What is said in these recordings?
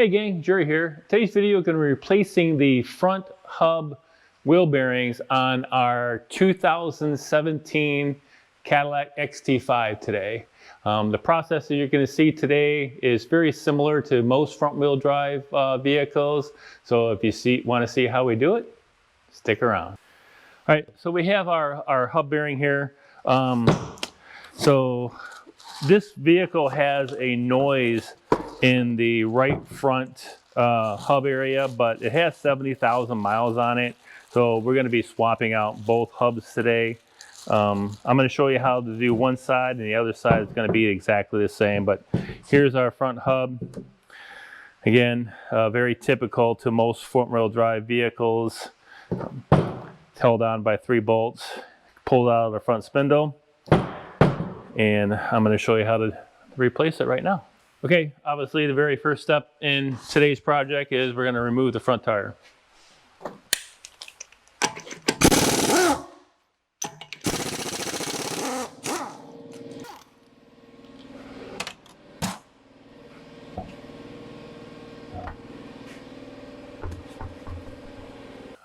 Hey gang, Jerry here. Today's video is going to be replacing the front hub wheel bearings on our 2017 Cadillac XT5 today. The process that you're going to see today is very similar to most front wheel drive vehicles. So if you want to see how we do it, stick around. All right, so we have our hub bearing here. So this vehicle has a noise in the right front hub area, but it has 70,000 miles on it. So we're going to be swapping out both hubs today. I'm going to show you how to do one side, and the other side is going to be exactly the same. But here's our front hub. Again, very typical to most front-wheel drive vehicles. It's held on by 3 bolts, pulled out of the front spindle, and I'm going to show you how to replace it right now. Okay, obviously the very first step in today's project is we're going to remove the front tire.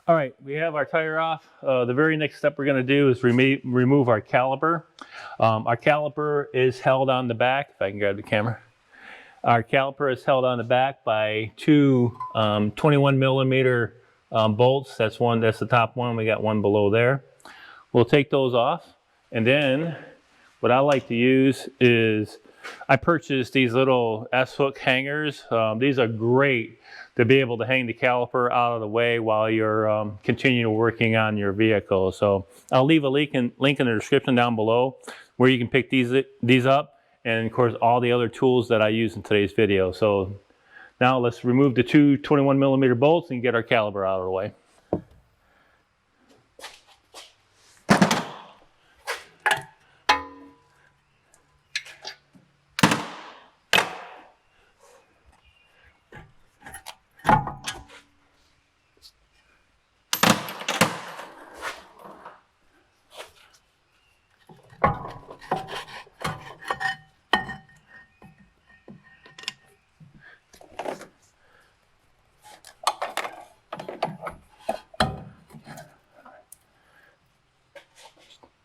All right, we have our tire off. The very next step we're going to do is remove our caliper. Our caliper is held on the back, if I can grab the camera. Our caliper is held on the back by 2 21 millimeter bolts. That's the top one. We got one below there. We'll take those off, and then what I like to use is I purchased these little S-hook hangers. These are great to be able to hang the caliper out of the way while you're continuing working on your vehicle. So I'll leave a link in the description down below where you can pick these up, and of course all the other tools that I use in today's video. So now let's remove the 2 21 millimeter bolts and get our caliper out of the way.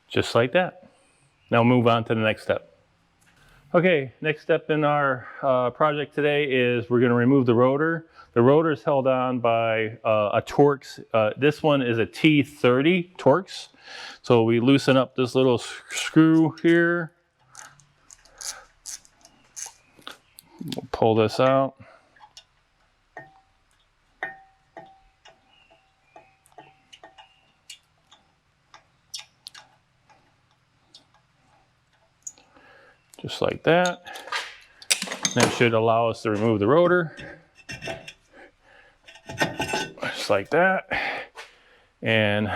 Just like that. Now move on to the next step. Okay, next step in our project today is we're going to remove the rotor. The rotor is held on by a Torx. This one is a T30 Torx. So we loosen up this little screw here. We'll pull this out. Just like that. That should allow us to remove the rotor. Just like that. And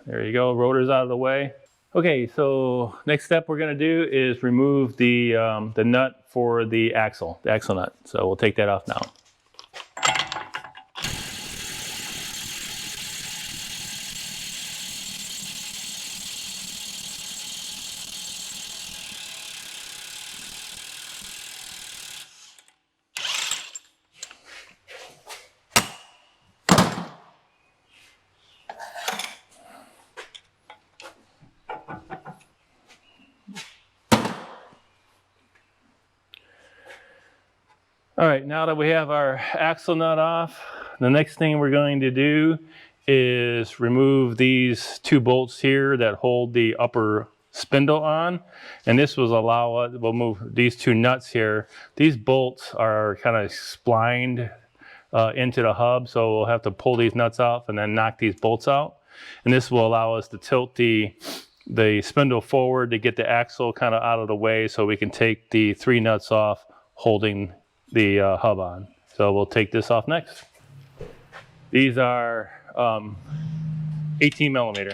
there you go, rotor's out of the way. Okay, so next step we're gonna do is remove the nut for the axle nut. So we'll take that off now. All right, now that we have our axle nut off, the next thing we're going to do is remove these 2 bolts here that hold the upper spindle on. And this will allow us, we'll move these 2 nuts here. These bolts are kind of splined into the hub, so we'll have to pull these nuts off and then knock these bolts out. And this will allow us to tilt the spindle forward to get the axle kind of out of the way so we can take the 3 nuts off holding the hub on. So we'll take this off next. These are 18 millimeter.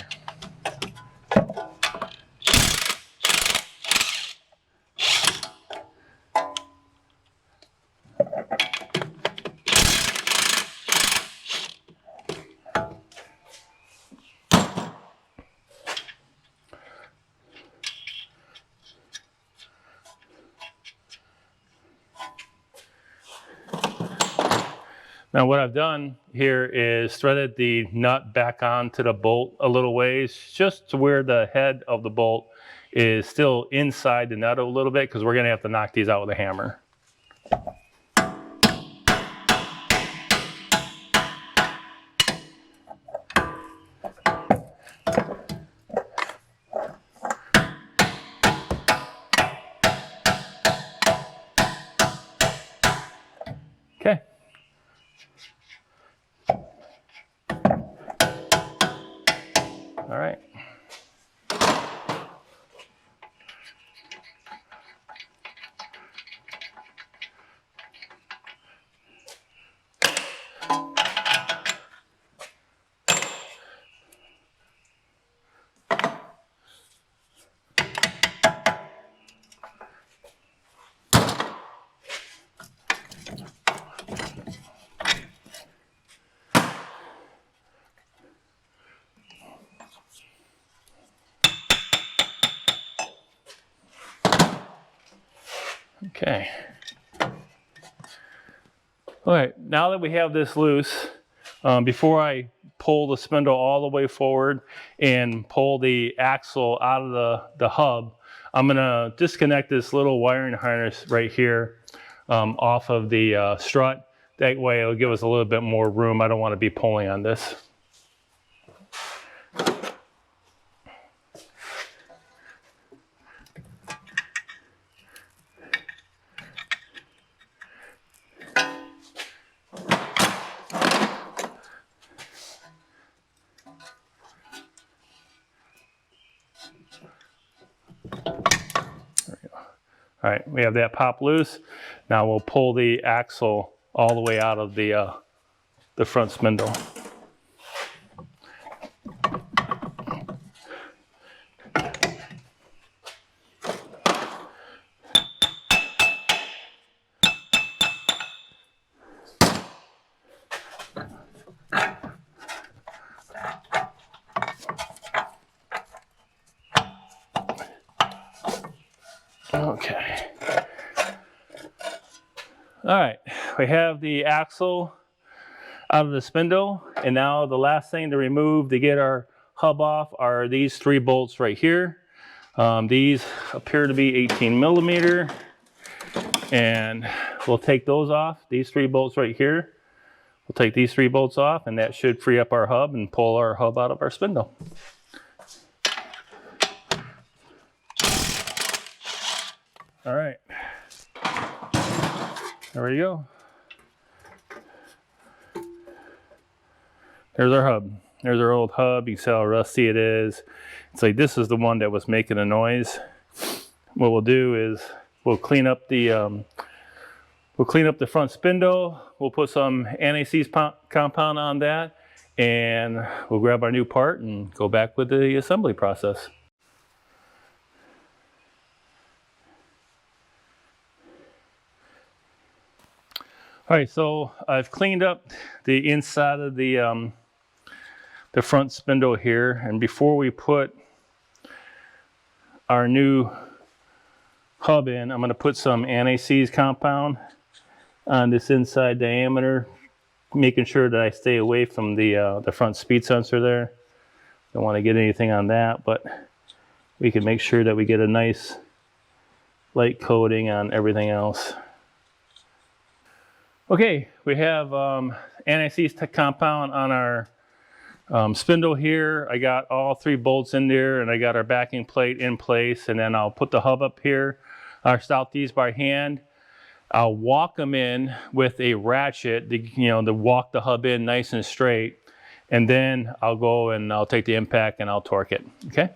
Now what I've done here is threaded the nut back onto the bolt a little ways, just to where the head of the bolt is still inside the nut a little bit, because we're going to have to knock these out with a hammer. Okay. All right. Okay. All right, now that we have this loose, before I pull the spindle all the way forward and pull the axle out of the hub, I'm gonna disconnect this little wiring harness right here off of the strut. That way it'll give us a little bit more room. I don't want to be pulling on this. All right, we have that pop loose. Now we'll pull the axle all the way out of the front spindle. Okay. All right, we have the axle out of the spindle, and now the last thing to remove to get our hub off are these 3 bolts right here. These appear to be 18 millimeter, and we'll take those off. These 3 bolts right here. We'll take these 3 bolts off, and that should free up our hub and pull our hub out of our spindle. All right, there we go. There's our hub. There's our old hub. You can see how rusty it is. It's like this is the one that was making a noise. What we'll do is we'll clean up the front spindle. We'll put some anti-seize compound on that, and we'll grab our new part and go back with the assembly process. All right, so I've cleaned up the inside of the front spindle here, and before we put our new hub in, I'm going to put some anti-seize compound on this inside diameter, making sure that I stay away from the front speed sensor there. Don't want to get anything on that, but we can make sure that we get a nice light coating on everything else. Okay, we have anti-seize compound on our spindle here. I got all 3 bolts in there, and I got our backing plate in place, and then I'll put the hub up here. I'll start these by hand. I'll walk them in with a ratchet to walk the hub in nice and straight, and then I'll go and I'll take the impact and I'll torque it. Okay.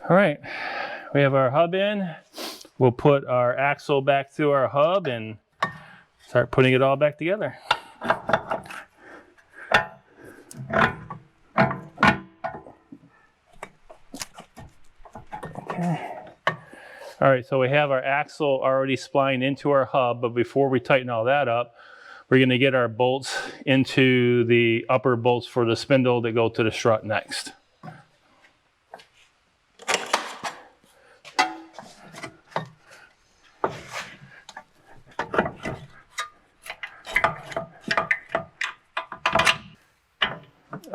All right, we have our hub in. We'll put our axle back through our hub and start putting it all back together. All right, so we have our axle already splined into our hub, but before we tighten all that up, we're going to get our bolts into the upper bolts for the spindle that go to the strut next.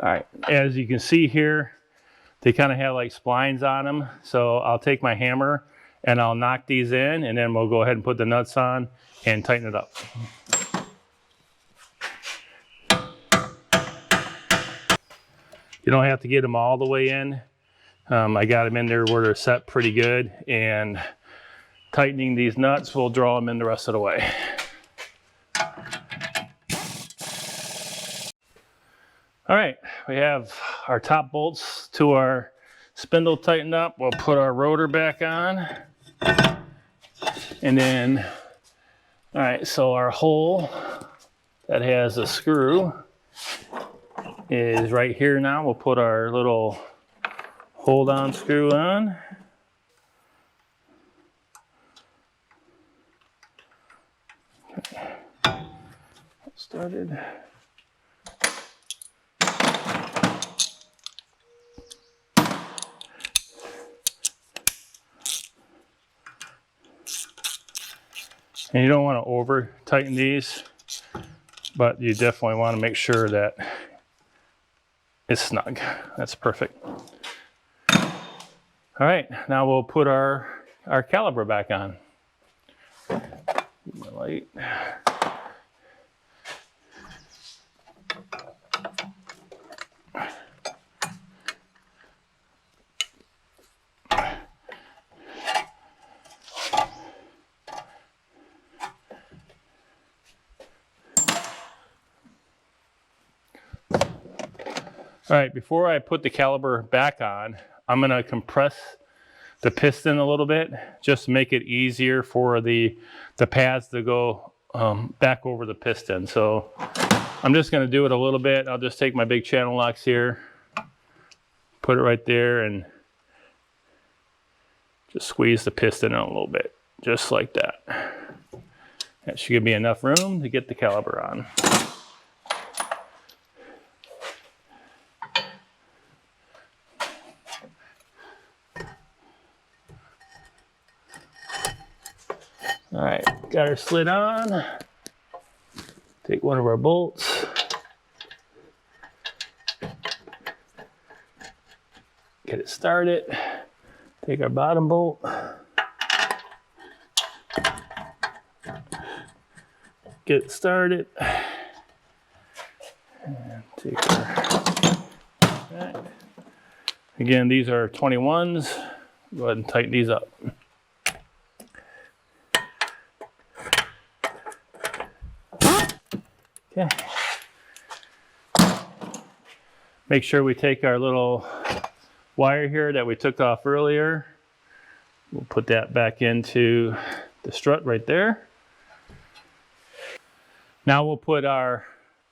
All right, as you can see here, they kind of have like splines on them. So I'll take my hammer and I'll knock these in, and then we'll go ahead and put the nuts on and tighten it up. You don't have to get them all the way in. I got them in there where they're set pretty good, and tightening these nuts will draw them in the rest of the way. All right, we have our top bolts to our spindle tightened up. We'll put our rotor back on. And then, all right, so our hole that has a screw is right here now. We'll put our little hold-on screw on. Okay. Started. And you don't want to over tighten these, but you definitely want to make sure that it's snug. That's perfect. All right, now we'll put our caliper back on. My light. All right, before I put the caliper back on, I'm going to compress the piston a little bit, just to make it easier for the pads to go back over the piston. So I'm just going to do it a little bit. I'll just take my big channel locks here, put it right there, and just squeeze the piston out a little bit, just like that. That should give me enough room to get the caliper on. All right, got her slid on. Take one of our bolts. Get it started. Take our bottom bolt. Get it started. And take our, okay. Again, these are 21s. Go ahead and tighten these up. Okay. Make sure we take our little wire here that we took off earlier. We'll put that back into the strut right there. Now we'll put our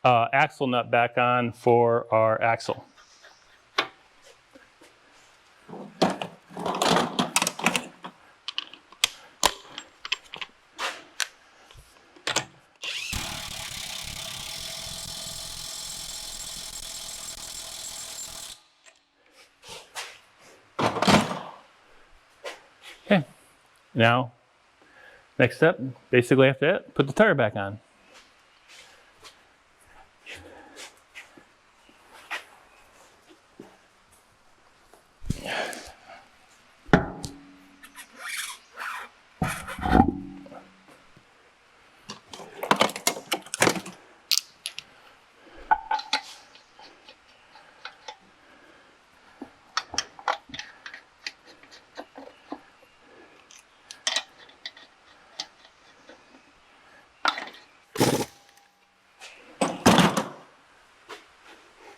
axle nut back on for our axle. Okay, now, next step, basically after that, put the tire back on.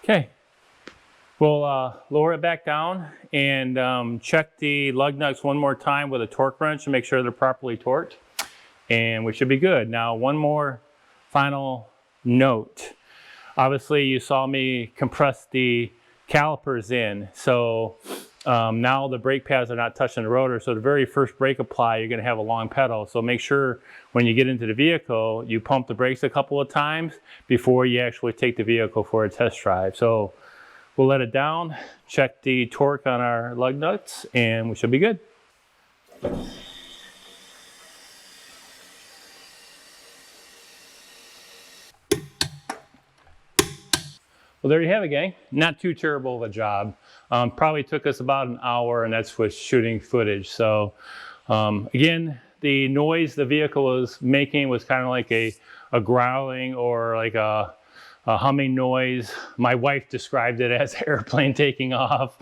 Okay, we'll lower it back down and check the lug nuts one more time with a torque wrench to make sure they're properly torqued, and we should be good. Now, one more final note. Obviously, you saw me compress the calipers in, so Now the brake pads are not touching the rotor, so the very first brake apply, you're going to have a long pedal. So make sure when you get into the vehicle, you pump the brakes a couple of times before you actually take the vehicle for a test drive. So we'll let it down, check the torque on our lug nuts, and we should be good. Well, there you have it, gang. Not too terrible of a job. Probably took us about an hour, and that's with shooting footage. So again, the noise the vehicle was making was kind of like a growling or like a humming noise. My wife described it as an airplane taking off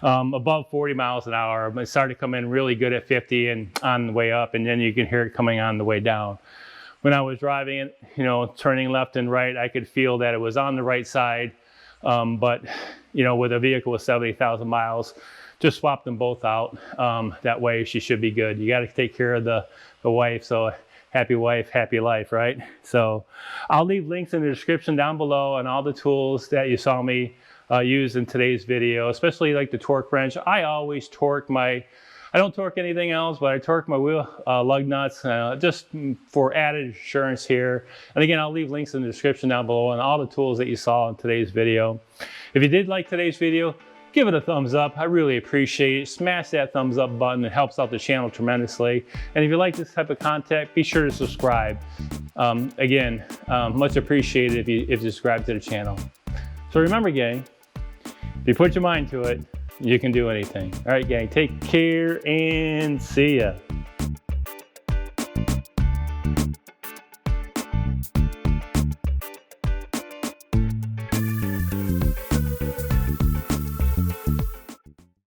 above 40 miles an hour. It started to come in really good at 50 and on the way up, and then you can hear it coming on the way down. When I was driving it, you know, turning left and right, I could feel that it was on the right side. But, you know, with a vehicle with 70,000 miles, just swap them both out. That way she should be good. You got to take care of the wife. So happy wife, happy life, right? So I'll leave links in the description down below on all the tools that you saw me use in today's video, especially like the torque wrench. I always torque I don't torque anything else, but I torque my wheel lug nuts just for added assurance here. And again, I'll leave links in the description down below on all the tools that you saw in today's video. If you did like today's video, give it a thumbs up. I really appreciate it. Smash that thumbs up button. It helps out the channel tremendously. And if you like this type of content, be sure to subscribe. Again, much appreciated if you subscribe to the channel. So remember, gang, if you put your mind to it, you can do anything. All right, gang, take care and see ya.